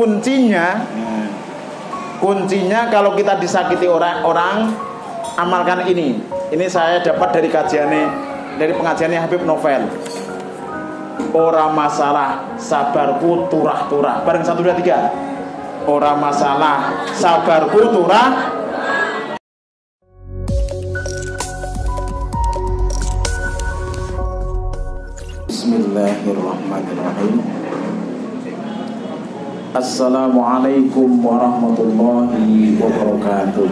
Kuncinya kalau kita disakiti orang, amalkan ini. Ini saya dapat dari pengajiannya Habib Novel. Ora masalah sabarku turah-turah. Bareng 1 2 3. Ora masalah sabarku turah. Bismillahirrahmanirrahim. Assalamualaikum warahmatullahi wabarakatuh.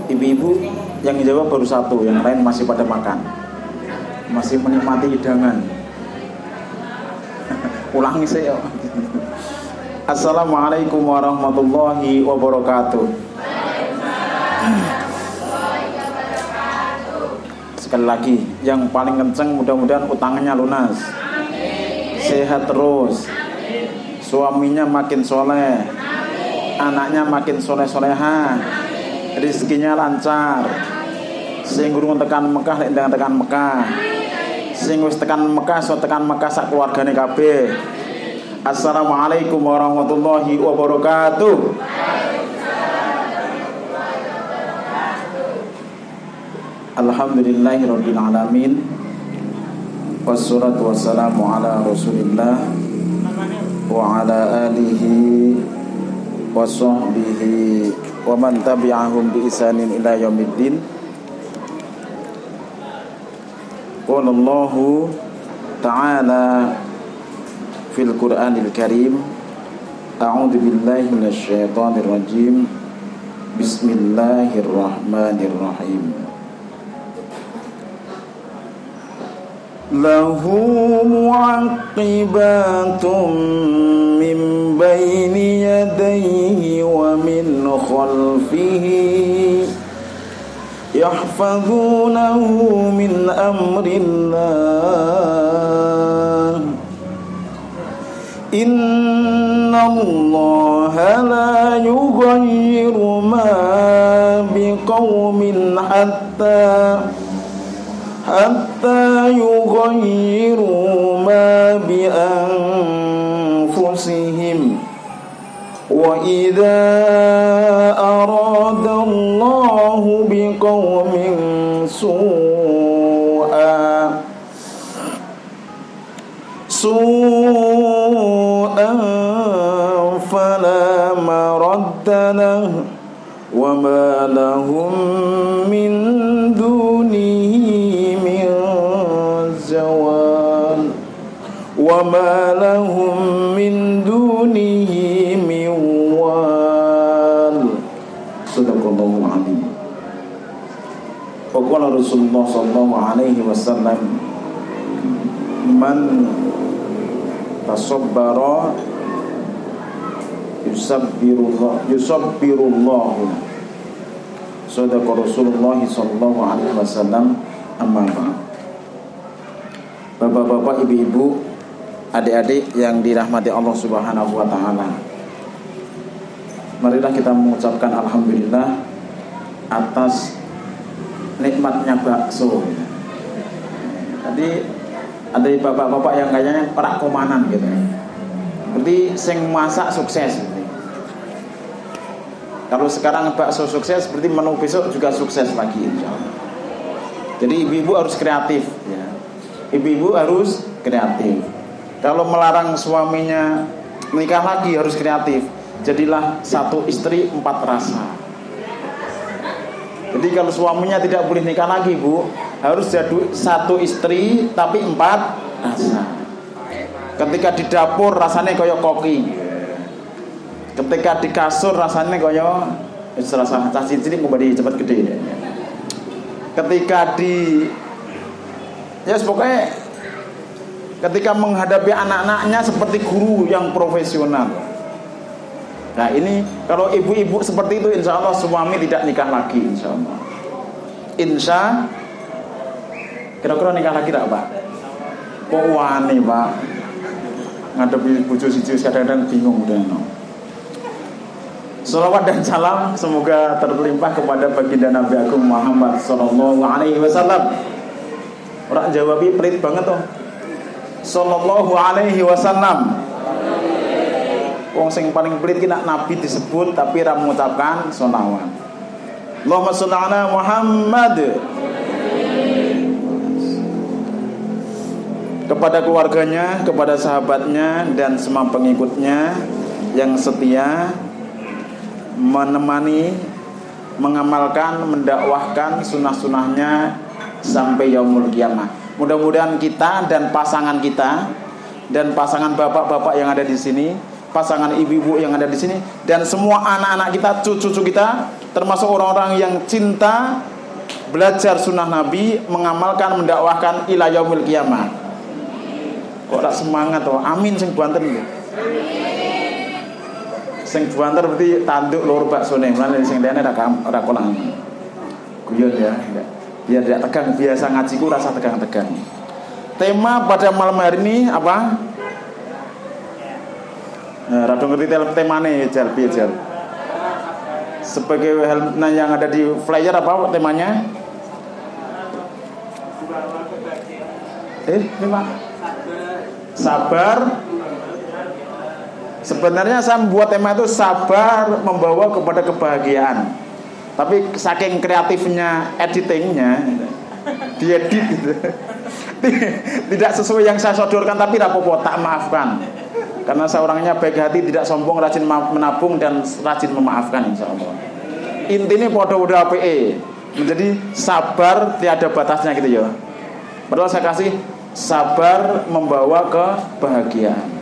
Ibu-ibu yang jawab baru 1, yang lain masih pada makan, masih menikmati hidangan. Ulangi saya. Assalamualaikum warahmatullahi wabarakatuh. Sekali lagi, yang paling kenceng mudah-mudahan utangnya lunas, sehat terus, suaminya makin soleh, anaknya makin soleh-soleha, rizkinya lancar, sing gurung tekan Mekah lek ndang tekan Mekah, sing wis tekan Mekah so tekan Mekah sak keluargane kabeh. Assalamualaikum warahmatullahi wabarakatuh. Alhamdulillahirabbil alamin. Wassalatu wassalamu ala Rasulillah wa ala alihi wa sahbihi wa man tabi'ahum bi ihsanin ila yaumiddin. Qala Allahu ta'ala fil Qur'anil Karim, a'udzu billahi minasy syaithanir rajim. Bismillahirrahmanirrahim. Lahu mu'aqibatun min baini yadayhi wa min khalfihi yahfazunahu min amrillah. Inna Allaha la yughayyiru ma biqaumin hatta yughayyiru ma bi anfusihim wa idza arada Allahu biqaumin su'an fala maradda lahu wa ma lahum min dunihi min zawal wa ma lahum min dunihi min wal. Sadaqallahu alaihi. Wa qala Rasulullah sallallahu alaihi wasallam, man tasabbara yusabbirullahu. Sadaqa Rasulullah sallallahu alaihi wasallam. Amma ba'd. Bapak-bapak, ibu-ibu, adik-adik yang dirahmati Allah Subhanahu wa taala, marilah kita mengucapkan alhamdulillah atas nikmatnya bakso. Tadi ada bapak-bapak yang kayaknya perak komanan gitu. Berarti sing masak sukses. Kalau sekarang bakso sukses, berarti menu besok juga sukses lagi, insyaallah. Jadi ibu-ibu harus kreatif ya. Ibu-ibu harus kreatif. Kalau melarang suaminya menikah lagi harus kreatif. Jadilah 1 istri 4 rasa. Jadi kalau suaminya tidak boleh nikah lagi, Bu, harus jadi 1 istri tapi 4 rasa. Ketika di dapur rasanya koyo koki. Ketika di kasur rasanya koyo rasa cincin kembali cepat gede. Ketika di pokoknya ketika menghadapi anak-anaknya seperti guru yang profesional. Nah ini kalau ibu-ibu seperti itu, insya Allah suami tidak nikah lagi, insya Allah. Kira-kira nikah lagi tak, Pak? Kok wani, Pak? Ngadepi bojo siji kadang-kadang bingung deh. Salawat dan salam semoga terlimpah kepada baginda Nabi Agung Muhammad sallallahu alaihi wasallam. Orang jawabi pelit banget tuh. sallallahu alaihi wasallam. Wong sing paling pelit ki nak nabi disebut tapi ra mengucapkan sholawat. Allahumma sholli ala Muhammad. Kepada keluarganya, kepada sahabatnya dan semua pengikutnya yang setia menemani, mengamalkan, mendakwahkan sunnah-sunnahnya sampai yaumul kiamah. Mudah-mudahan kita dan pasangan kita dan pasangan bapak-bapak yang ada di sini, pasangan ibu-ibu yang ada di sini, dan semua anak-anak kita, cucu-cucu kita, termasuk orang-orang yang cinta belajar sunnah Nabi, mengamalkan, mendakwahkan ila yaumil kiamah. Kok tak semangat toh? Amin sing buanten lho. Sing buanten berarti tanduk loro baksone, lan sing liyane ora kolang. Guyon ya. Biar tidak tegang, biasa ngajiku rasa tegang-tegang. Tema pada malam hari ini apa? Nah, rada ngerti temane Jal, piye Jal? Sebagai yang ada di flyer apa temanya? Tema sabar. Sebenarnya saya membuat tema itu sabar membawa kepada kebahagiaan. Tapi saking kreatifnya editingnya, diedit gitu. Tidak sesuai yang saya sodorkan, tapi rapopo tak maafkan. Karena saya orangnya baik hati, tidak sombong, rajin menabung dan rajin memaafkan insyaallah. Intinya podo-podo APE. Menjadi sabar tiada batasnya gitu ya. Padahal saya kasih sabar membawa kebahagiaan.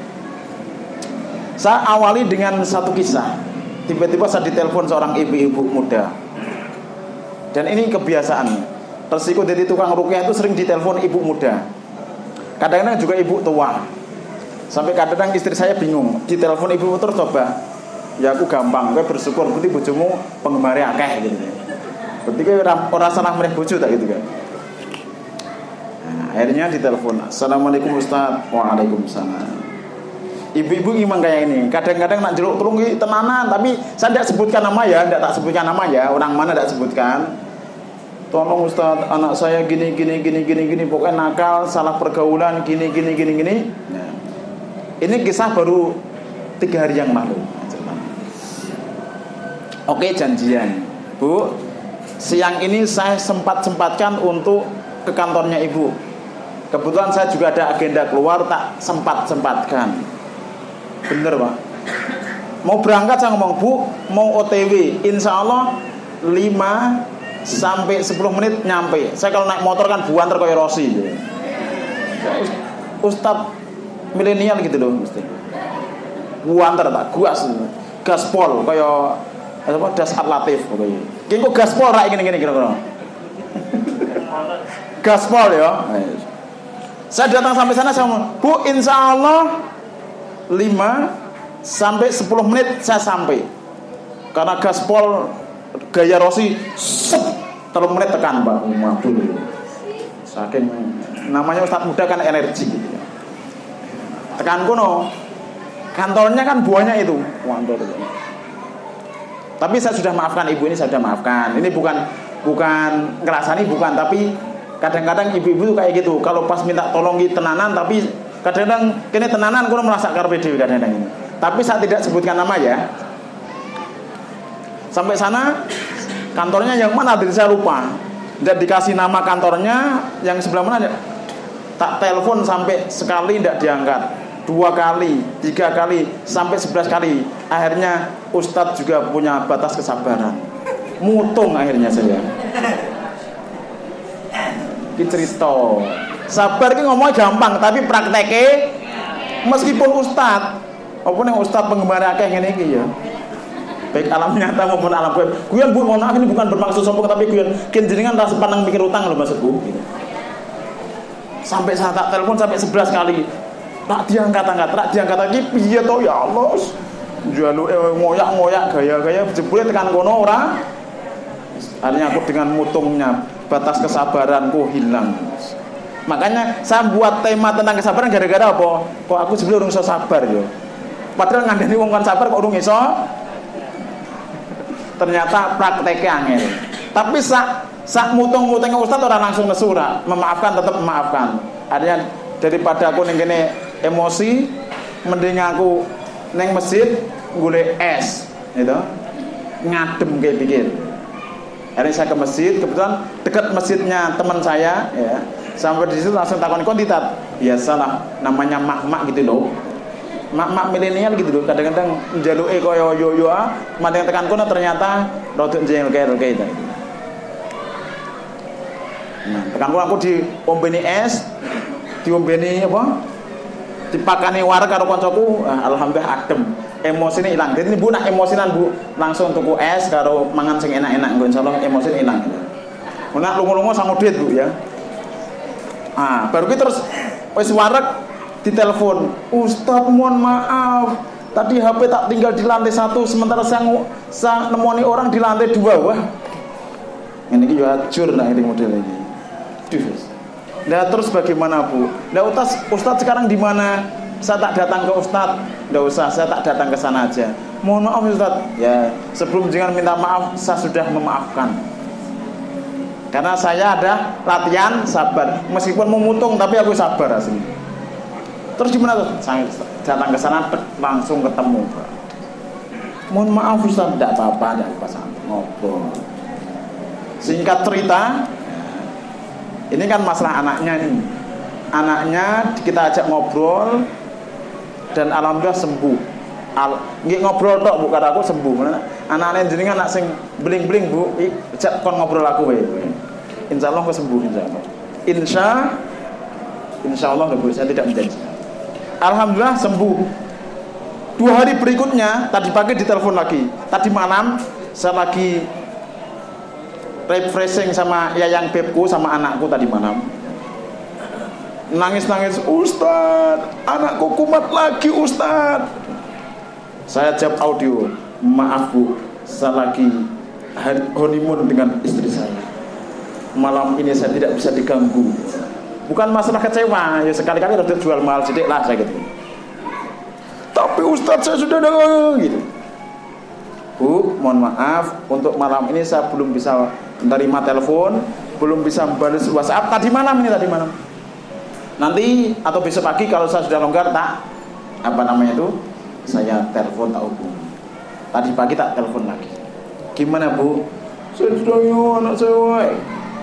Saya awali dengan satu kisah. Tiba-tiba saya ditelepon seorang ibu-ibu muda. Dan ini kebiasaan. Resiko jadi tukang ruqyah itu sering ditelepon ibu muda. Kadang-kadang juga ibu tua. Sampai kadang-kadang istri saya bingung. Ditelepon ibu terus coba. Ya aku gampang, gue bersyukur berarti bojomu penggemar akeh gitu. Berarti gue ora salah meneh bojo tak gitu kan. Akhirnya ditelepon, assalamualaikum Ustaz. Waalaikumsalam. Ibu-ibu memang kayak ini. Kadang-kadang nak jeruk tulung tenanan, tapi saya tidak sebutkan nama ya, tidak tak sebutkan nama ya. Orang mana tidak sebutkan. Tolong Ustaz, anak saya gini, pokoknya nakal, salah pergaulan, gini. Nah, ini kisah baru 3 hari yang lalu. Oke, janjian, Bu. Siang ini saya sempatkan untuk ke kantornya ibu. Kebetulan saya juga ada agenda keluar, tak sempatkan. Bener Pak. Mau berangkat saya ngomong, Bu, mau OTW, insya Allah 5 sampai 10 menit nyampe. Saya kalau naik motor kan buanter kayak Rossi gitu. Ustadz milenial gitu loh mesti. Buanter tak guas, gaspol kayak apa dasar latif pokoknya. Ki kok gaspol ra ngene kira-kira. Gaspol ya. Saya datang sampai sana saya ngomong, Bu, insya Allah 5 sampai 10 menit saya sampai. Karena gaspol gaya Rossi 3 menit tekan Mbak. Waduh. Saking namanya Ustadz muda kan energi gitu ya. Tekan kono. Kantornya kan buahnya itu. Kantor itu. Tapi saya sudah maafkan ibu ini, saya sudah maafkan. Ini bukan ngerasani bukan, tapi kadang-kadang ibu-ibu tuh kayak gitu. Kalau pas minta tolong tenanan, tapi kadang-kadang kini tenanan kono merasa karpe dhewe kadang-kadang ini. Tapi saya tidak sebutkan nama ya. Sampai sana kantornya yang mana tadi saya lupa. Dan dikasih nama kantornya yang sebelah mana. Tak telepon sampai sekali tidak diangkat, 2 kali, 3 kali, sampai 11 kali. Akhirnya Ustadz juga punya batas kesabaran. Mutung akhirnya saya. Ini cerita. Sabar ini ngomongnya gampang, tapi prakteknya meskipun Ustadz, apapun yang Ustadz penggemar akeh ngene iki ya. Baik alam nyata maupun alam gaib. Guyon Bu, mohon maaf ini bukan bermaksud sombong, tapi guyon jenengan rasa pandang mikir utang loh maksudku gitu. Sampai saya tak telepon sampai 11 kali. Tak diangkat lagi piye to ya Allah. Jalu ngoyak-ngoyak gaya-gaya jebule tekan kono ora. Akhirnya aku dengan mutungnya batas kesabaranku hilang. Makanya saya buat tema tentang kesabaran gara-gara apa? Kok aku sebelum iso sabar yo. Padahal ngandani wong kon sabar kok urung iso. Ternyata prakteknya angel. Tapi sak mutung-mutungnya Ustaz orang langsung nesura, memaafkan tetap memaafkan. Artinya Daripada aku ning kene emosi, mending aku ning masjid golek es, gitu. Ngadem kayak pikir. Hari saya ke masjid, kebetulan dekat masjidnya teman saya, ya. Sampai di situ langsung takon konditat. Biasalah, namanya mak-mak gitu loh. Mak-mak milenial gitu loh. Kadang-kadang njaluke koyo yo-yo mandeng tekan kono ternyata rodok jengkel-jengkel itu. Nah, tekan kono aku diombeni es, diombeni apa? Dipakani wareg karo kancaku, alhamdulillah adem. Emosine ilang. Jadi Bu nak emosinan Bu, langsung tuku es karo mangan sing enak-enak, insyaallah emosine ilang. Nak lunga-lunga sang udit Bu ya. Baru kita terus wis wareg ditelepon, "Ustaz, mohon maaf. Tadi HP tak tinggal di lantai 1 sementara saya nemoni orang di lantai 2." Wah. Ini ki yo ajur nah ini model ini. Duh. Nah terus bagaimana Bu? Nah Ustaz sekarang di mana? Saya tak datang ke Ustaz. Nggak usah, saya tak datang ke sana aja. Mohon maaf Ustaz. Ya, sebelum jangan minta maaf, saya sudah memaafkan. Karena saya ada latihan sabar. Meskipun memutung, tapi aku sabar asli. Terus gimana tuh? Saya datang ke sana langsung ketemu. Mohon maaf Ustaz, tidak apa-apa, tidak apa-apa, ngobrol. Singkat cerita, ini kan masalah anaknya nih. Anaknya kita ajak ngobrol dan alhamdulillah sembuh. Nggih ngobrol tok Bu, kata aku sembuh. Anaknya jenengan anak sing bling-bling Bu, ajak kon ngobrol aku wae. Insyaallah kok sembuh insyaallah. Insyaallah Bu, saya tidak menjanji. Alhamdulillah sembuh. 2 hari berikutnya tadi pagi ditelepon lagi. Tadi malam saya lagi refreshing sama yayang bebku sama anakku tadi malam. Nangis-nangis, "Ustaz, anakku kumat lagi Ustaz." Saya jawab audio, "Maaf Bu, saya lagi honeymoon dengan istri saya. Malam ini saya tidak bisa diganggu." Bukan masalah kecewa, ya sekali-kali harus jual mahal sedikit lah saya gitu. "Tapi Ustaz saya sudah gitu." "Bu, mohon maaf, untuk malam ini saya belum bisa menerima telepon, belum bisa membalas WhatsApp. Tadi malam ini tadi malam. Nanti atau besok pagi kalau saya sudah longgar tak saya telepon tak hubungi. Tadi pagi tak telepon lagi." "Gimana Bu?" "Saya sudah anak saya.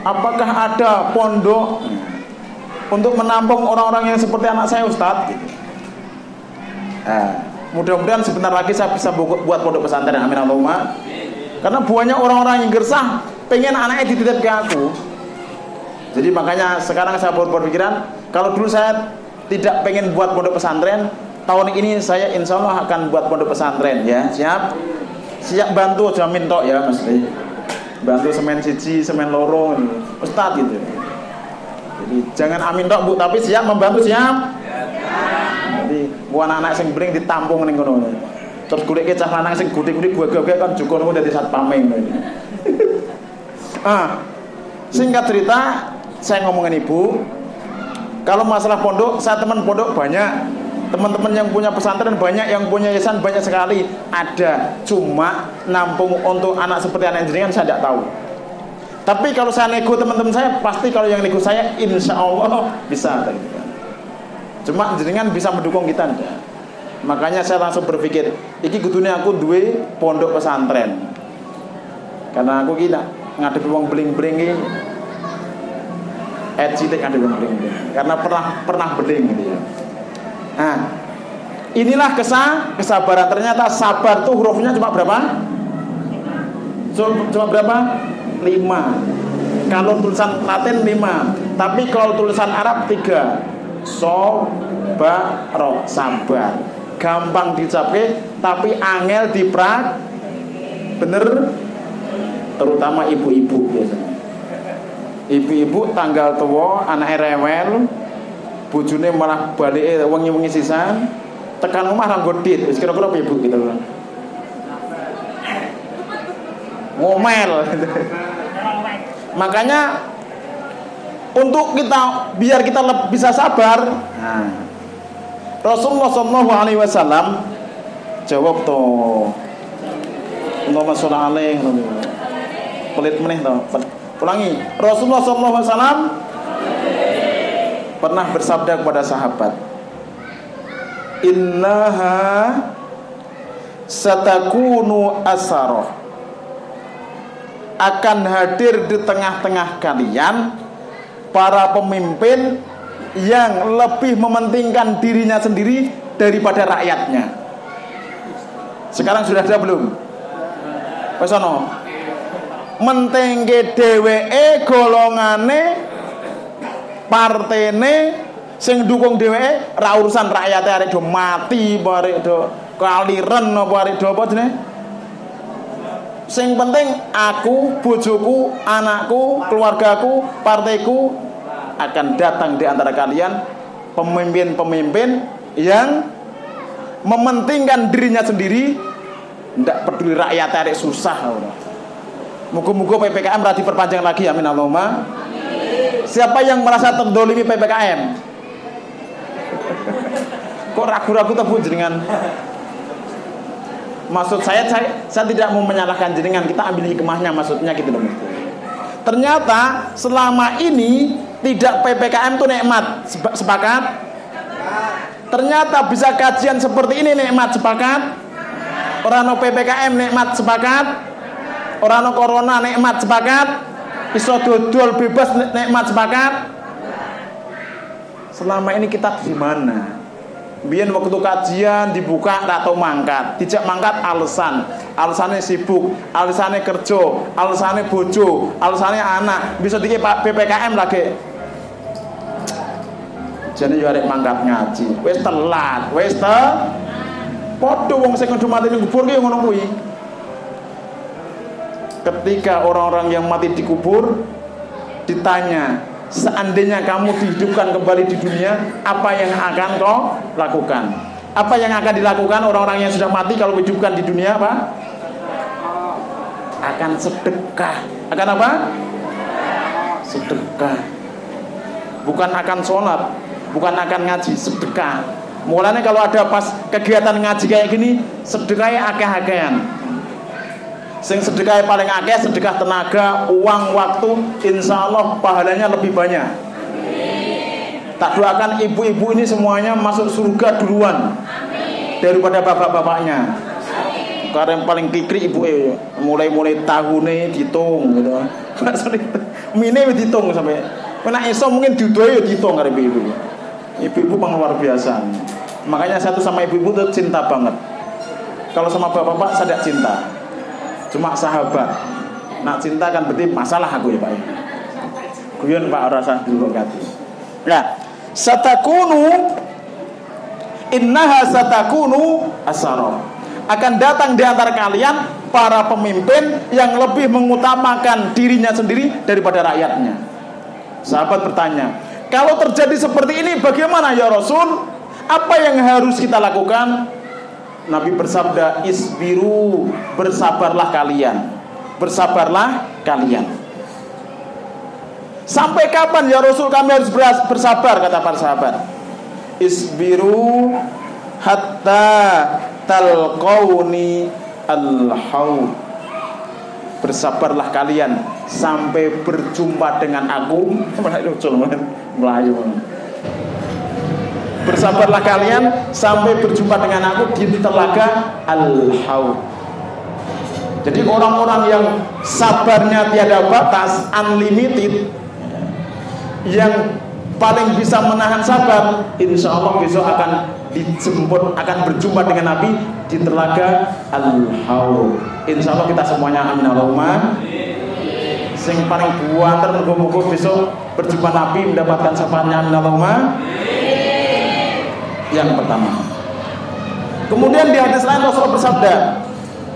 Apakah ada pondok untuk menampung orang-orang yang seperti anak saya Ustaz?" Mudah-mudahan sebentar lagi saya bisa buat pondok pesantren, amin Allahumma. Karena banyak orang-orang yang gersah pengen anaknya dititip ke aku. Jadi makanya sekarang saya berpikiran, kalau dulu saya tidak pengen buat pondok pesantren, tahun ini saya insya Allah akan buat pondok pesantren ya. Siap bantu, jamin tok ya Mas. Bantu semen siji, semen loro Ustaz gitu. Jadi jangan amin tok Bu, tapi siap membantu, siap. Jadi anak-anak sing bring ditampung ning kono. Terus goleke cah lanang sing gudik-gudik gua-gua kan juga ngono dadi satpaming. Singkat cerita, saya ngomongin Ibu, kalau masalah pondok, saya teman pondok banyak, teman-teman yang punya pesantren banyak, yang punya yayasan banyak sekali. Ada, cuma nampung untuk anak seperti anak jenengan saya tidak tahu. Tapi kalau saya nego teman-teman saya, pasti kalau yang nego saya insya Allah bisa. Cuma jenengan bisa mendukung kita enggak. Makanya saya langsung berpikir, iki kudune aku duwe pondok pesantren. Karena aku gila ngadepi wong bling-bling iki cilik ngadepi wong bling-bling. Karena pernah bling gitu ya. Nah, inilah kesabaran. Ternyata sabar tuh hurufnya cuma berapa? Cuma berapa? 5. Kalau tulisan Latin 5, tapi kalau tulisan Arab 3. Sobar, sabar. Gampang dicapai tapi angel diprak. Bener, terutama ibu-ibu biasanya. Ibu-ibu tanggal tua, anak rewel, bojone malah balik wengi-wengi sisan, tekan omah ra godit, wis kira-kira ibu gitu loh. Ngomel. Makanya untuk biar kita bisa sabar, Rasulullah SAW jawab toh, Allahumma sholli alaihi, pelit meneh toh. Ulangi, Rasulullah SAW pernah bersabda kepada sahabat, innaha satakunu asaroh, akan hadir di tengah-tengah kalian para pemimpin yang lebih mementingkan dirinya sendiri daripada rakyatnya. Sekarang sudah ada belum? Wes ono. Mentengke dheweke golongane partene sing dukung dheweke ra urusan rakyate arek do mati apa arek do kaliren apa arek do apa jenenge. Sing penting aku, bojoku, anakku, keluargaku, partaiku akan datang di antara kalian pemimpin-pemimpin yang mementingkan dirinya sendiri, tidak peduli rakyat arek susah. Muga-muga PPKM ra diperpanjang lagi, amin Allahumma. Siapa yang merasa terdolimi PPKM? Kok ragu-ragu tebu jenengan? Maksud saya tidak mau menyalahkan jenengan, kita ambil hikmahnya, maksudnya gitu loh. Ternyata selama ini tidak PPKM itu nikmat, sepakat? Ternyata bisa kajian seperti ini nikmat, sepakat? Orang no PPKM nikmat, sepakat? Orang no corona nikmat, sepakat? Iso dodol bebas nikmat, sepakat? Selama ini kita di mana? Biyen waktu kajian dibuka tak tau mangkat, dijak mangkat alasannya sibuk, alasannya kerja, alasannya bojo, alasannya anak, bisa dikit PPKM lagi. Jadi yo arek mangkat ngaji, wis telat, wis padha wong sing kudu mati ning kubur ki ngono kuwi. Ketika orang-orang yang mati dikubur ditanya, seandainya kamu dihidupkan kembali di dunia, apa yang akan kau lakukan? Apa yang akan dilakukan orang-orang yang sudah mati kalau dihidupkan di dunia? Apa? Akan sedekah. Akan apa? Sedekah. Bukan akan sholat, bukan akan ngaji, sedekah. Mulanya kalau ada pas kegiatan ngaji kayak gini, sedekahnya akeh-akehan. Sing sedekah paling akeh sedekah tenaga, uang, waktu, insya Allah pahalanya lebih banyak. Tak doakan ibu-ibu ini semuanya masuk surga duluan daripada bapak-bapaknya. Karena yang paling kikri ibu mulai tahunnya dihitung gitu. Mine dihitung sampai kena iso mungkin diudoy dihitung karena ibu-ibu. Ibu-ibu luar biasa. Makanya satu sama ibu-ibu tuh cinta banget. Kalau sama bapak-bapak saya tidak cinta. Cuma sahabat. Nak cinta kan berarti masalah aku ya Pak. Guyon Pak rasa dulu kati. Nah, satakunu innaha satakunu asara. Akan datang di antara kalian para pemimpin yang lebih mengutamakan dirinya sendiri daripada rakyatnya. Sahabat bertanya, kalau terjadi seperti ini bagaimana ya Rasul? Apa yang harus kita lakukan? Nabi bersabda, isbiru, bersabarlah kalian. Bersabarlah kalian. Sampai kapan ya Rasul kami harus bersabar, kata para sahabat. Isbiru hatta talqauni al-haud. Bersabarlah kalian sampai berjumpa dengan aku. Melayu. Bersabarlah kalian sampai berjumpa dengan aku di telaga Al-Haud. Jadi orang-orang yang sabarnya tiada batas, unlimited, yang paling bisa menahan sabar, insya Allah besok akan dijemput, akan berjumpa dengan Nabi di telaga Al-Haud. Insya Allah kita semuanya amin Allahumma. Sing paling buanter muga-muga besok berjumpa Nabi mendapatkan syafaatnya amin Allahumma. Yang pertama. Kemudian di hadis lain Rasulullah bersabda,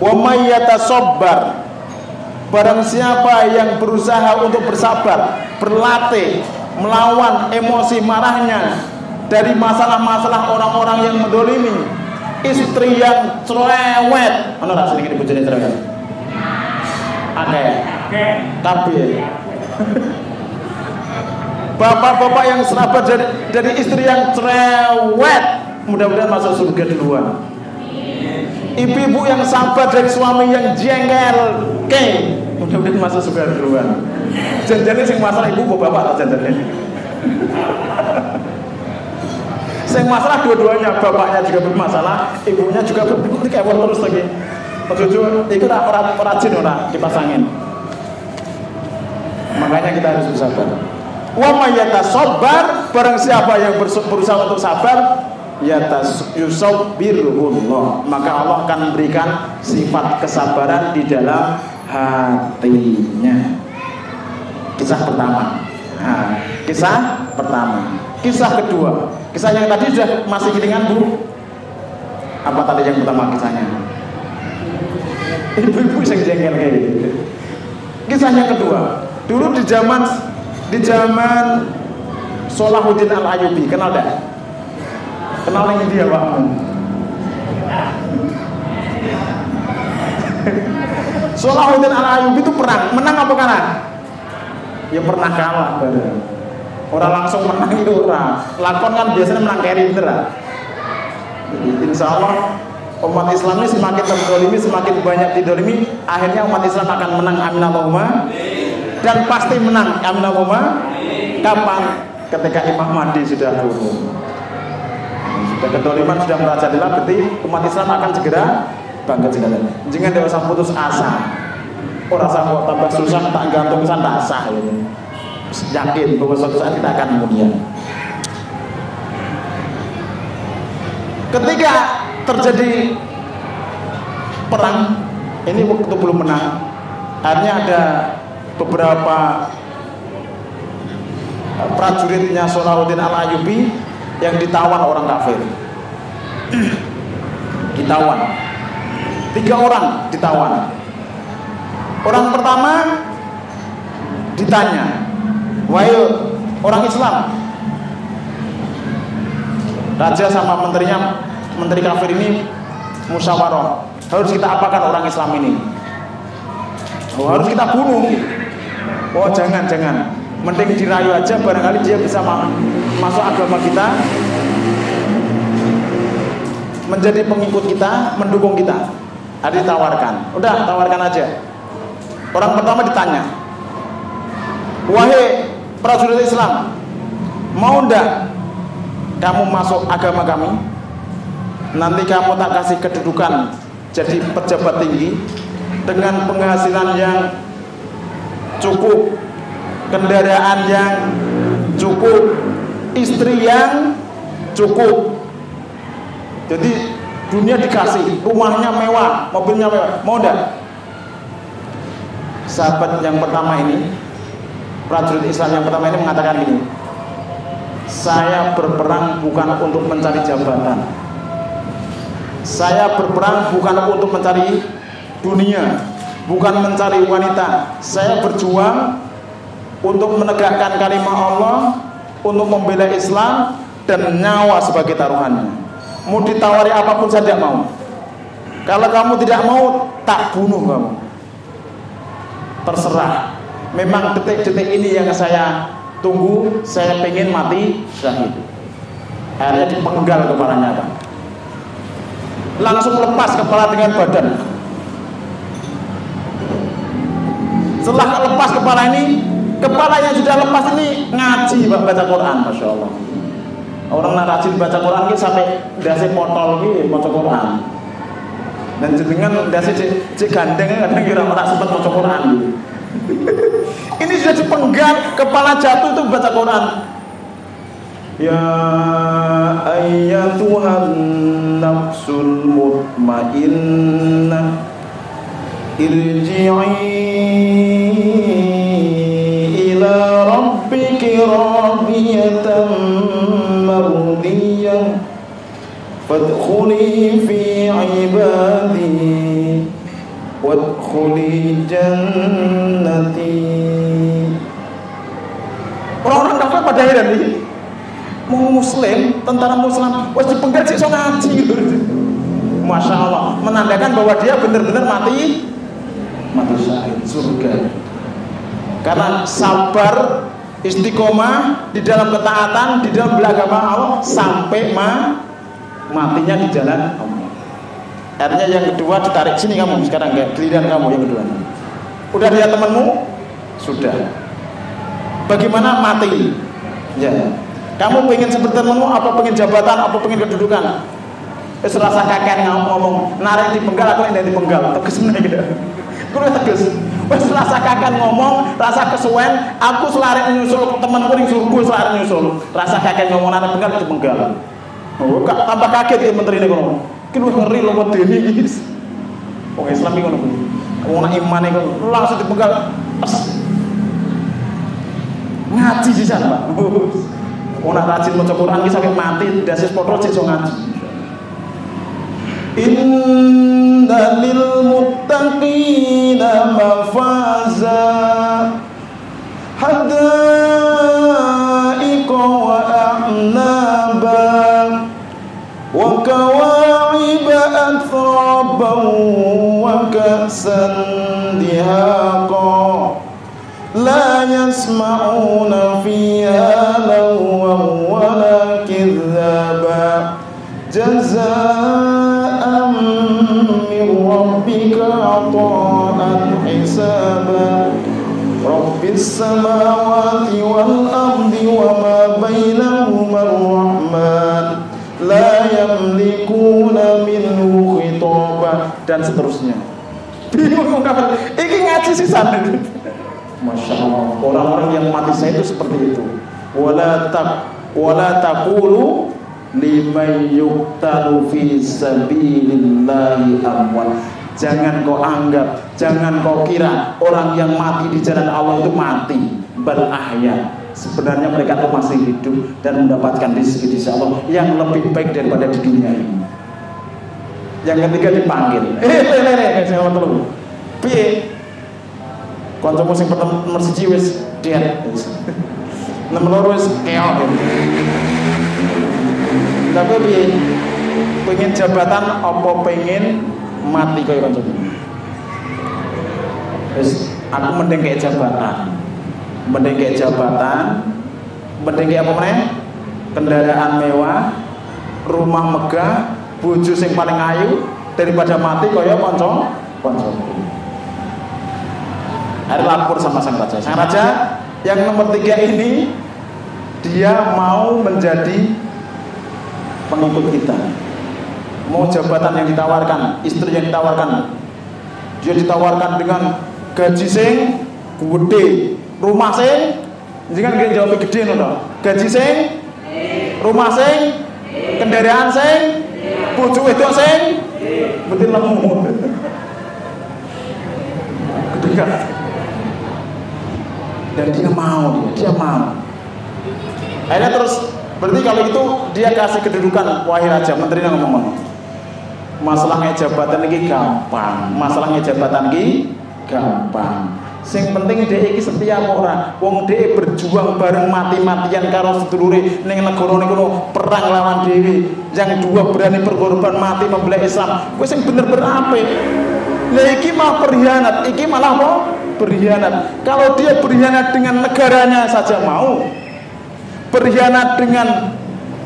"Wa may yatasabbar." Barang siapa yang berusaha untuk bersabar, berlatih melawan emosi marahnya dari masalah-masalah orang-orang yang mendolimi, istri yang cerewet, ana ra sedikit bojone cerewet. Akeh. Tapi bapak-bapak yang sabar dari istri yang cerewet, mudah-mudahan masuk surga duluan. Ibu-ibu yang sabar dari suami yang jengkel, mudah-mudahan masuk surga duluan. Jangan-jangan sing masalah ibu bapak tak jangan-jangan. Sing masalah dua-duanya, bapaknya juga bermasalah, ibunya juga kayak terus lagi. Ojo-ojo itu ora jin ora dipasangin. Makanya kita harus bersabar. Wa may yatasabbar, barang siapa yang berusaha untuk sabar, yusabbirullah, maka Allah akan memberikan sifat kesabaran di dalam hatinya. Kisah pertama. Nah, kisah pertama. Kisah kedua. Kisah yang tadi sudah masih kiringan, Bu. Apa tadi yang pertama kisahnya? Ibu-ibu yang jengkel kayak gitu. Kisah yang kedua. Dulu di zaman Salahuddin Al-Ayyubi, kenal enggak? Kenal yang dia, Pak? Salahuddin Al-Ayyubi itu perang, menang apa kalah? Ya pernah kalah, orang langsung menang itu orang. Lakon kan biasanya menang carry bener. Insya Allah umat Islam ini semakin terdolimi, semakin banyak didolimi, akhirnya umat Islam akan menang, amin Allahumma. Dan pasti menang, amin Allahumma. Kapan? Ketika Imam Mahdi sudah turun. Sudah kedoliman, sudah merajalela, berarti umat Islam akan segera bangkit segera. Jangan tidak usah putus asa. Orang sanggup tambah susah tak gantung kesan tak sah. Yakin bahwa suatu saat kita akan kemudian. Ketika terjadi perang, ini waktu belum menang, akhirnya ada beberapa prajuritnya Salahuddin Al-Ayyubi yang ditawan orang kafir. Ditawan 3 orang ditawan. Orang pertama ditanya, wahai orang Islam, raja sama menterinya, menteri kafir ini musyawarah, harus kita apakan orang Islam ini? Oh, harus kita bunuh. Oh, jangan, mending dirayu aja, barangkali dia bisa masuk agama kita, menjadi pengikut kita, mendukung kita. Ada ditawarkan, udah tawarkan aja. Orang pertama ditanya, wahai prajurit Islam, mau ndak kamu masuk agama kami? Nanti kamu tak kasih kedudukan jadi pejabat tinggi, dengan penghasilan yang cukup, kendaraan yang cukup, istri yang cukup. Jadi dunia dikasih, rumahnya mewah, mobilnya mewah. Mau ndak? Sahabat yang pertama ini, prajurit Islam yang pertama ini mengatakan gini, saya berperang bukan untuk mencari jabatan, saya berperang bukan untuk mencari dunia, bukan mencari wanita, saya berjuang untuk menegakkan kalimat Allah, untuk membela Islam dan nyawa sebagai taruhannya. Mau ditawari apapun saya tidak mau. Kalau kamu tidak mau, tak bunuh kamu. Terserah. Memang detik-detik ini yang saya tunggu, saya pengen mati syahid. Akhirnya dipenggal kepalanya, Pak. Langsung lepas kepala dengan badan. Setelah lepas kepala ini, kepala yang sudah lepas ini ngaji, Pak, baca Quran, Masya Allah. Orang nak rajin baca Quran ini sampai dasi potol ini baca Quran. Dan jenengan dasi cek gandeng kadang kira tak sempat baca Quran. Ini sudah dipenggal, kepala jatuh itu baca Quran. Ya ayyatuhan nafsul mutmainnah irji'i ila rabbiki radiyatan mardiyah fadkhuli fi ibadi wadkhuli jannati. Orang-orang kafir pada heran nih, mau muslim, tentara muslim wajib dipenggal sik iso ngaji gitu. Masya Allah, menandakan bahwa dia benar-benar mati syahid surga. Karena sabar, istiqomah di dalam ketaatan, di dalam beragama Allah sampai matinya di jalan Allah. Akhirnya yang kedua ditarik, sini kamu sekarang, giliran kamu yang kedua. Udah lihat temanmu? Sudah. Bagaimana mati? Ya. Kamu pengen seperti temenmu, apa pengen jabatan, apa pengen kedudukan? Wis rasa kakek ngomong, narik di penggal aku yang di penggal. Tegas meneh gitu. Kuwi tegas. Wis rasa kakek ngomong, rasa kesuwen, aku selarik nyusul temanku ning surga selarik nyusul. Rasa kakek ngomong narik penggal di penggal. Oh, tambah kaget ya menteri ini kono. Ki lu ngeri lho medeni iki. Wong Islam iki ngono kuwi. Wong nak iman iku langsung dipenggal. Ngaji sisan, Pak. Wong nak rajin maca Quran ki sampe mati dasis potro sik iso ngaji. Inna lil muttaqina mafaza hadaiqa wa a'naba wa kawa'iba athraban wa ka'san dihaqa la yasma'una fiha lagwan wala kidhaba jazaa'an min rabbika 'ata'an hisaba rabbis samawati wal ardi wa ma bainahuma ar-rahman la yamlikuna minhu khitaba dan seterusnya. Bingung kapan iki ngaji sisan. Masya Allah, orang-orang yang mati saya itu seperti itu. Wala taqulu liman yuqtalu fi sabilillahi amwat. Jangan kau anggap, jangan kau kira orang yang mati di jalan Allah itu mati, bal ahya. Sebenarnya mereka itu masih hidup dan mendapatkan rezeki di Allah yang lebih baik daripada di dunia ini. Yang ketiga dipanggil. Saya tolong. Piye? Kancamu sing nomor 1 wis diet. Nomor 2 wis keok. Tapi piye? Pengen jabatan apa pengen mati kaya kancamu? Wis aku mending kayak jabatan. Mending kayak jabatan, mending kayak apa meneh? Kendaraan mewah, rumah megah, bojo sing paling ayu daripada mati kaya kancaku. Hari lapor sama sang raja. Sang raja yang nomor 3 ini dia mau menjadi pengikut kita. Mau jabatan yang ditawarkan, istri yang ditawarkan. Dia ditawarkan dengan gaji sing gede, rumah sing jangan gak jawab gede no. Gaji sing, rumah sing, kendaraan sing, bojo wedok sing, betul lemu. Kedekat. Dan dia mau. Akhirnya terus berarti kalau itu dia kasih kedudukan wahai raja, menteri yang ngomong. Masalahnya jabatan ini gampang. Sing penting dia iki setia ora. Wong dia berjuang bareng mati-matian karo sedulure ning negara niku perang lawan dhewe. Yang dua berani berkorban mati membela Islam. Kuwi sing bener-bener apik. Lah iki mah berkhianat, iki malah apa? Berkhianat. Kalau dia berkhianat dengan negaranya saja mau, berkhianat dengan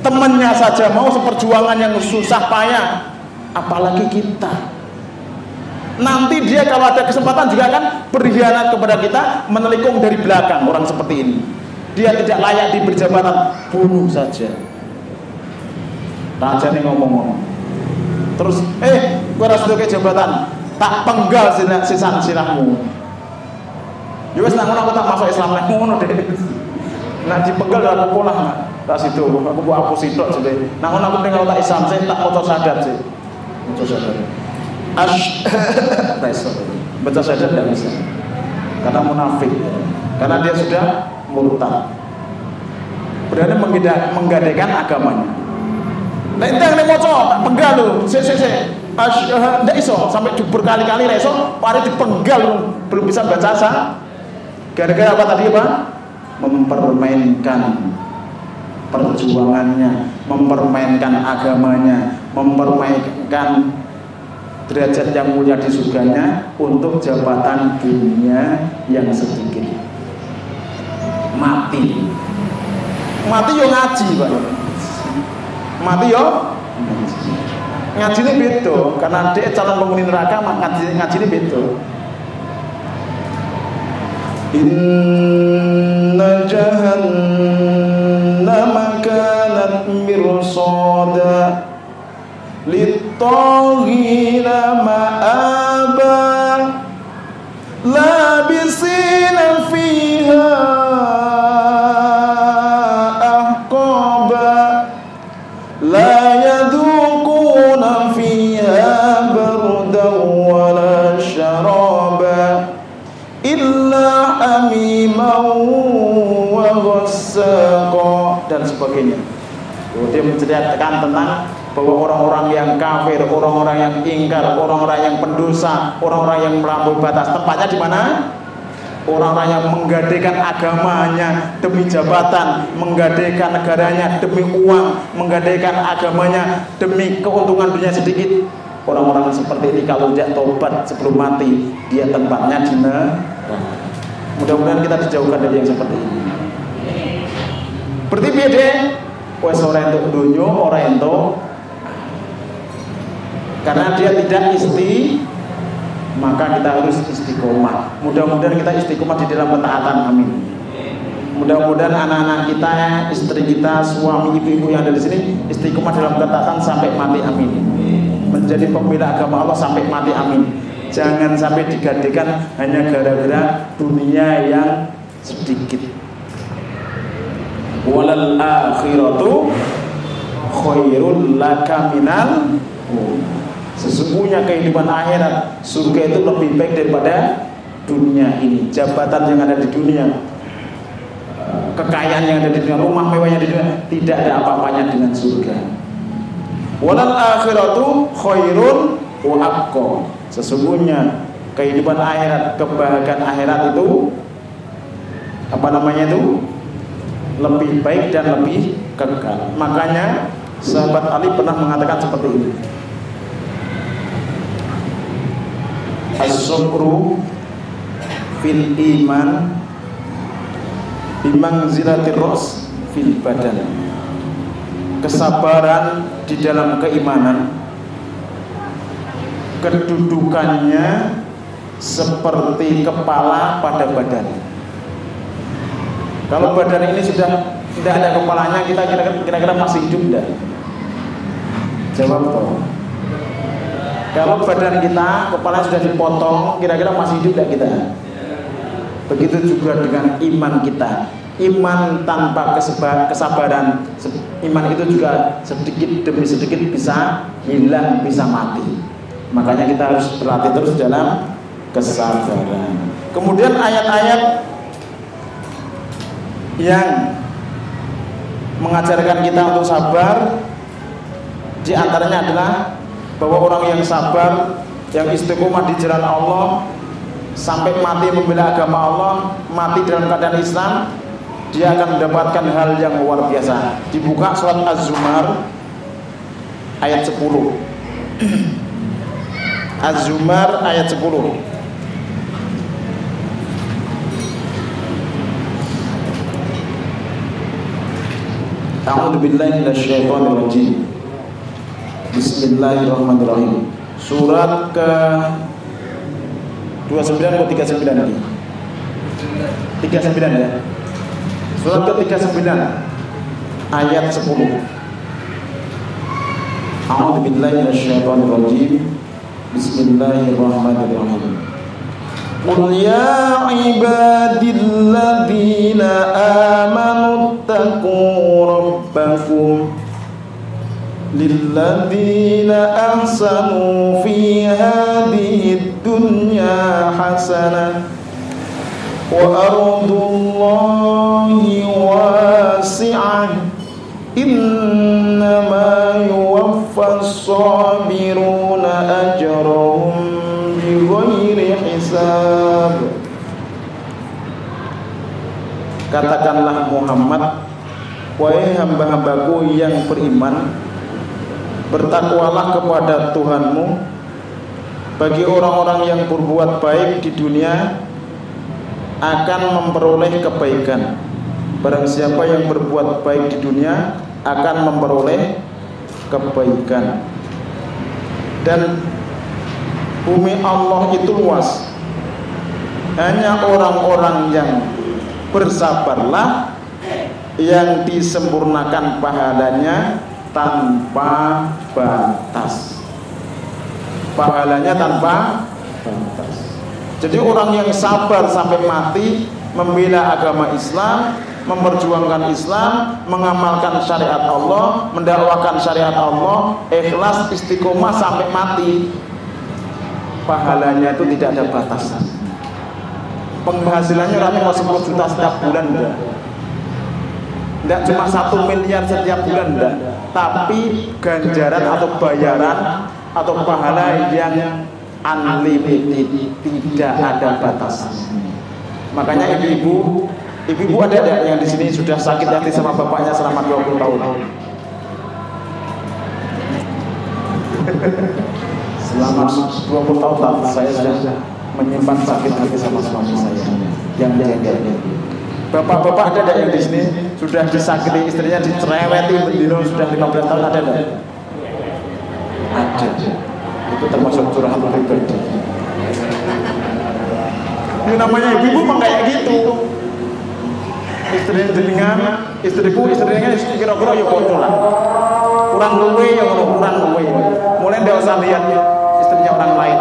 temannya saja mau, seperjuangan yang susah payah, apalagi kita. Nanti dia kalau ada kesempatan juga akan berkhianat kepada kita, menelikung dari belakang. Orang seperti ini dia tidak layak diberi jabatan, bunuh saja. Raja ini ngomong-ngomong terus, gue harus ke jabatan, tak penggal sisan silahmu. Ya wis nang aku tak masuk Islam nek ngono deh. Nek dipenggal aku pulang tak situ. Aku buat aku sitok jare. Nang aku ning tak Islam sih tak maca syahadat sih. Maca syahadat. Baca syahadat tidak bisa. Karena munafik. Karena dia sudah murtad. Berani menggadaikan agamanya. Nek ndang maca tak penggal lho. Sik. Ndak iso sampai berkali-kali ra iso, pare dipenggal belum bisa baca syahadat. Gara-gara apa tadi Pak? Mempermainkan perjuangannya, mempermainkan agamanya, mempermainkan derajat yang mulia di surganya untuk jabatan dunia yang sedikit. Mati yo ngaji Pak. Mati yo ngaji ini beda, karena dia calon penghuni neraka, ngaji ini beda. Inna jahannam lit-taghina ma'aba labisina fiha ahqaba la yadhuquna fiha bardan wala syaraba illa hamiman wa ghassaqa dan sebagainya. Dia menceritakan tentang bahwa orang-orang yang kafir, orang-orang yang ingkar, orang-orang yang pendosa, orang-orang yang melampaui batas, tempatnya di mana? Orang-orang yang menggadaikan agamanya demi jabatan, menggadaikan negaranya demi uang, menggadaikan agamanya demi keuntungan dunia sedikit. Orang-orang seperti ini kalau tidak tobat sebelum mati, dia tempatnya di neraka. Mudah-mudahan kita dijauhkan dari yang seperti ini. Berarti beda, wes ora entuk donya, ora entuk, karena dia tidak maka kita harus istiqomah. Mudah-mudahan kita istiqomah di dalam ketaatan, amin. Mudah-mudahan anak-anak kita, istri kita, suami, ibu-ibu yang ada di sini istiqomah dalam ketaatan sampai mati, amin. Menjadi pembela agama Allah sampai mati, amin. Jangan sampai digadekan hanya gara-gara dunia yang sedikit. Walal akhiratu khairul laka minal sesungguhnya kehidupan akhirat, surga itu lebih baik daripada dunia ini. Jabatan yang ada di dunia, kekayaan yang ada di dunia, rumah mewah yang ada di dunia, tidak ada apa-apanya dengan surga. Walal akhiratu khairun wa abqa. Sesungguhnya kehidupan akhirat, kebahagiaan akhirat itu lebih baik dan lebih kekal. Makanya sahabat Ali pernah mengatakan seperti ini. As-sukru fil iman bimangzilatir ras fil badan. Kesabaran di dalam keimanan kedudukannya seperti kepala pada badan. Kalau badan ini sudah tidak ada kepalanya, kita kira-kira masih hidup tidak? Jawab toh. Kalau badan kita, kepala sudah dipotong, kira-kira masih hidup tidak kita? Begitu juga dengan iman kita. Iman tanpa kesabaran, iman itu juga sedikit demi sedikit bisa hilang, bisa mati. Makanya kita harus berlatih terus dalam kesabaran. Kemudian ayat-ayat yang mengajarkan kita untuk sabar, di antaranya adalah bahwa orang yang sabar, yang istiqomah di jalan Allah sampai mati membela agama Allah, mati dalam keadaan Islam, dia akan mendapatkan hal yang luar biasa. Dibuka surat Az-Zumar ayat 10. Az-Zumar ayat 10. A'udzu billahi minasyaitonir rajim. Bismillahirrahmanirrahim. Surat ke 29 atau 39 lagi? 39 ya. Surat ke 39 ayat 10. A'udzu billahi minasyaitonir rajim. Bismillahirrahmanirrahim. Qul ya ibadilladzina amanu taqu rabbakum lilladzina ahsanu fi hadhihi dunya hasanah wa ardullahi wasi'ah innama yuwaffas sabiruna ajrahum bighairi hisab. Katakanlah Muhammad, wahai hamba-hambaku yang beriman, bertakwalah kepada Tuhanmu. Bagi orang-orang yang berbuat baik di dunia akan memperoleh kebaikan. Barang siapa yang berbuat baik di dunia akan memperoleh kebaikan. Dan bumi Allah itu luas. Hanya orang-orang yang bersabarlah yang disempurnakan pahalanya tanpa batas. pahalanya tanpa batas. Jadi orang yang sabar sampai mati membela agama Islam, memperjuangkan Islam, mengamalkan syariat Allah, mendakwakan syariat Allah, ikhlas istiqomah sampai mati, pahalanya itu tidak ada batasan. Penghasilannya rata-rata 10 juta setiap bulan enggak cuma 1 miliar setiap bulan enggak, tapi ganjaran atau bayaran atau pahala yang unlimited, tidak ada batasan. Makanya ibu-ibu ada yang di sini sudah sakit hati sama bapaknya selama 20 tahun. Selama 20 tahun saya sudah menyimpan sakit hati sama suami saya yang jengkel. Bapak-bapak ada yang di sini sudah disakiti istrinya, dicereweti bendino sudah 15 tahun, ada enggak? Ada. Itu termasuk curhat pribadi. Ini namanya ibu-ibu mah kayak gitu. Istrinya jenengan, istrinya kira-kira ya bodoh lah. Kurang luwe ya kurang luwe. Mulai ndak usah lihat istrinya orang lain.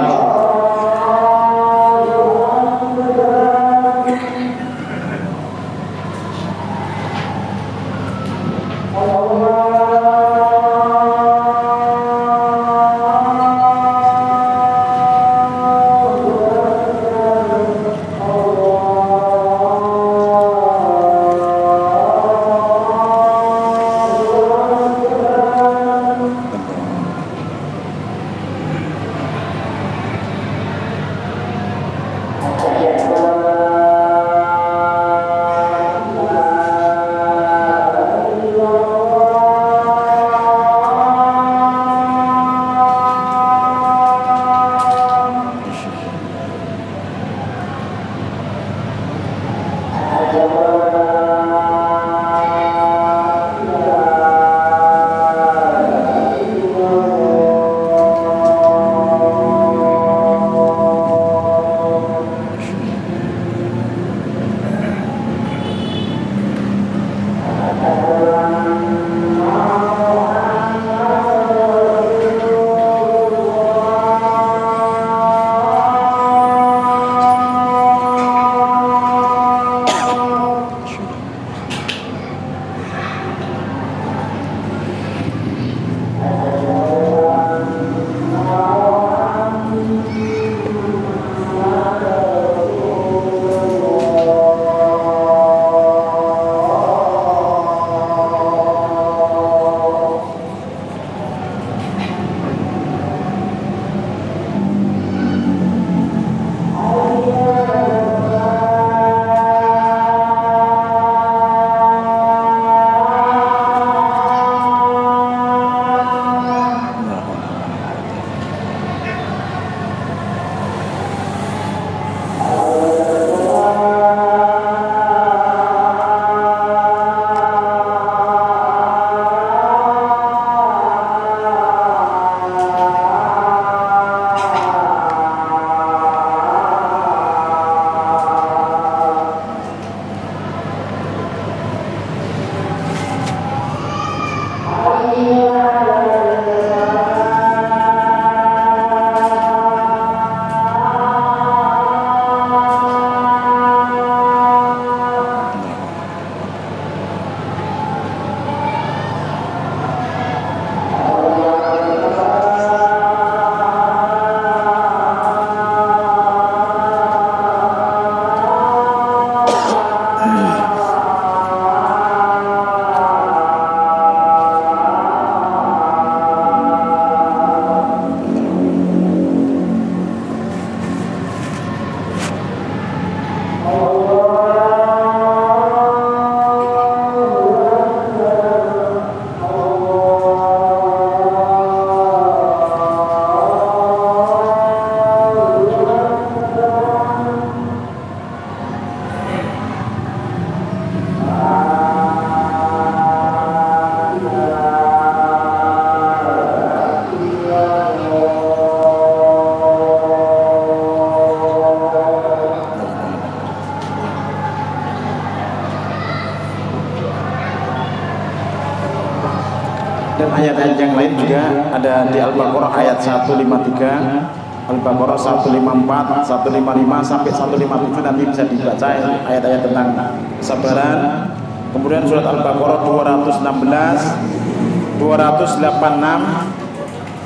ayat-ayat yang lain juga ada di Al-Baqarah ayat 153, Al-Baqarah 154, 155 sampai 157, nanti bisa dibaca ayat-ayat tentang kesabaran. Kemudian surat Al-Baqarah 216, 286,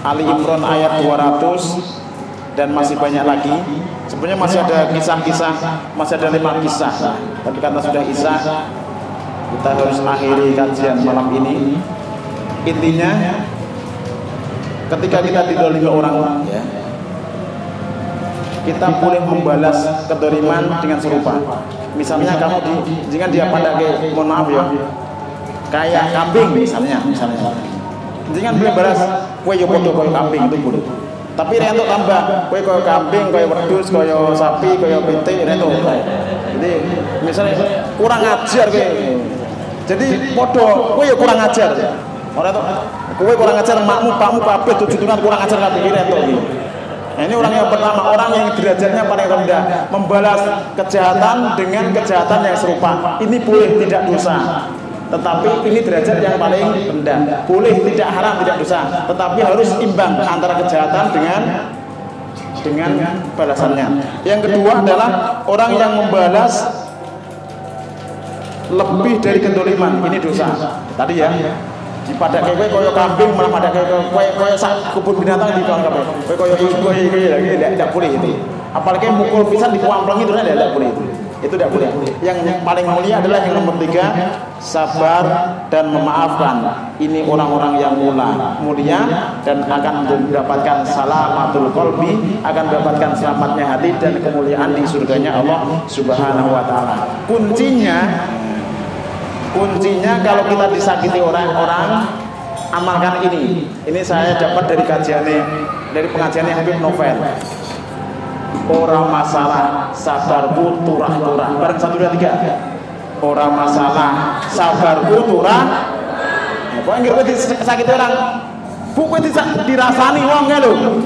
Ali Imran ayat 200, dan masih banyak lagi. Sebenarnya masih ada kisah-kisah, masih ada 5 kisah. Tapi karena sudah isya, kita harus akhiri kajian malam ini. Intinya, ketika kita didolimi orang, ya, kita boleh membalas kedoliman dengan serupa. Misalnya kamu jangan dia pandang kayak, mohon maaf ya, kayak kambing misalnya. Jangan boleh balas, kowe yo padha koyo kambing, itu boleh. Tapi rentok tambah, kowe koyo kambing, koyo wedhus, koyo sapi, koyo pitik, rentok. Jadi misalnya kurang ajar kowe. Jadi padha kowe yo kurang ajar. Ora to, kowe kurang ajar makmu, pakmu, kabeh tujuan kurang ajar kabeh rentok iki. Nah, ini orang yang pertama, orang yang derajatnya paling rendah, membalas kejahatan dengan kejahatan yang serupa. Ini boleh, tidak dosa. Tetapi ini derajat yang paling rendah. Boleh, tidak haram, tidak dosa. Tetapi harus imbang antara kejahatan dengan balasannya. Yang kedua adalah orang yang membalas lebih dari kedoliman. Ini dosa. Tadi ya, pada kayak koyo kambing malah pada koyo sak kebun binatang di kampung koyo ibu lagi tidak boleh itu. Apalagi mukul pisan di kuamplang itu tidak boleh itu tidak boleh. Yang paling mulia adalah yang nomor 3, sabar dan memaafkan. Ini orang-orang yang mulia dan akan mendapatkan salamatul qalbi, akan mendapatkan selamatnya hati dan kemuliaan di surganya Allah Subhanahu wa taala. Kuncinya kalau kita disakiti orang-orang, amalkan ini. Ini saya dapat dari dari pengajiannya Habib Novel. Orang masalah sabarku turah-turah. Bareng 1 2 3. Orang masalah sabarku turah. Kok enggak kowe disakiti orang? Bu kowe dirasani wong lho.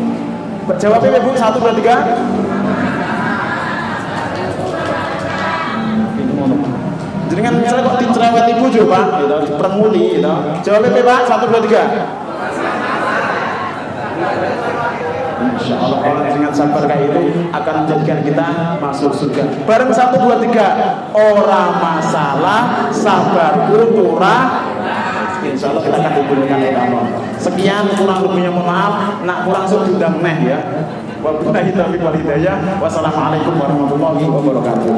Jawabnya Bu 1 2 3. Jadi kan misalnya kok dicerewet ibu juga Pak, gitu, diperenguti gitu. Jawabnya Pak 1 2 3. Insya Allah dengan sabar kayak itu akan menjadikan kita masuk surga. Bareng 1 2 3. Orang masalah sabar turah. Insya Allah kita akan diberikan oleh Allah. Sekian, kurang lebihnya mohon maaf. Nak kurang diundang neh ya. Wabillahi taufiq wal hidayah. Wassalamualaikum warahmatullahi wabarakatuh.